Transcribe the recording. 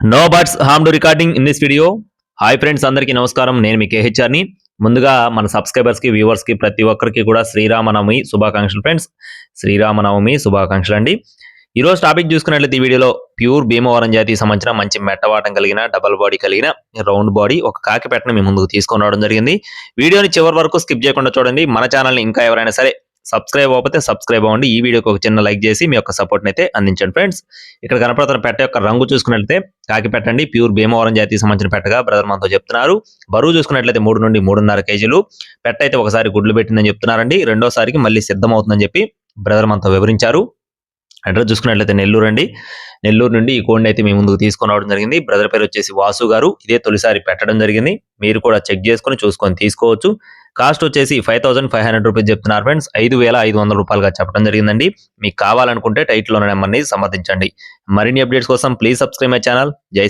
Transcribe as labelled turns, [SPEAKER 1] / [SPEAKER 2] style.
[SPEAKER 1] No buts harm to recording in this video. Hi friends, అందరికీ నమస్కారం. నేను మీ కేహెచ్ఆర్ని. ముందుగా మన సబ్స్క్రైబర్స్కి, వ్యూవర్స్కి ప్రతి ఒక్కరికి కూడా శ్రీరామనవమి శుభాకాంక్షలు ఫ్రెండ్స్. శ్రీరామనవమి శుభాకాంక్షలు అండి. ఈరోజు టాపిక్ చూసుకున్నట్లయితే ఈ వీడియోలో ప్యూర్ భీమవరం జాతికి సంబంధించిన మంచి మెట్టవాటం కలిగిన డబల్ బాడీ కలిగిన రౌండ్ బాడీ ఒక కాకి పెట్టను మీ ముందుకు తీసుకొని రావడం జరిగింది. వీడియోని చివరి వరకు స్కిప్ చేయకుండా చూడండి. మన ఛానల్ని ఇంకా ఎవరైనా సరే సబ్స్క్రైబ్ అవ్వకపోతే సబ్స్క్రైబ్ అవ్వండి. ఈ వీడియోకి ఒక చిన్న లైక్ చేసి మీ యొక్క సపోర్ట్ని అయితే అందించండి ఫ్రెండ్స్. ఇక్కడ కనపడుతున్న పెట్ట యొక్క రంగు చూసుకున్నట్లయితే కాకి పెట్టండి, ప్యూర్ భీమవరం జాతికి సంబంధించిన పెట్టగా బ్రదర్ మనతో చెప్తున్నారు. బరువు చూసుకున్నట్లయితే 3 నుండి 3.5 కేజీలు. పెట్ట అయితే ఒకసారి గుడ్లు పెట్టిందని చెప్తున్నారండి. రెండోసారికి మళ్ళీ సిద్ధమవుతుందని చెప్పి బ్రదర్ మనతో వివరించారు. అడ్రస్ చూసుకున్నట్లయితే నెల్లూరు అండి. నెల్లూరు నుండి ఈ కోడిని అయితే మీ ముందుకు తీసుకొని రావడం జరిగింది. బ్రదర్ పేరు వచ్చేసి వాసు గారు. ఇదే తొలిసారి పెట్టడం జరిగింది. మీరు కూడా చెక్ చేసుకొని చూసుకొని తీసుకోవచ్చు. కాస్ట్ వచ్చేసి 5500 రూపీస్ చెప్తున్నారు ఫ్రెండ్స్. 5500 రూపాయలుగా చెప్పడం జరిగిందండి. మీకు కావాలనుకుంటే టైటిల్ ఉన్న నెంబర్ని సంప్రదించండి. మరిన్ని అప్డేట్స్ కోసం ప్లీజ్ సబ్స్క్రైబ్ మై ఛానల్. జై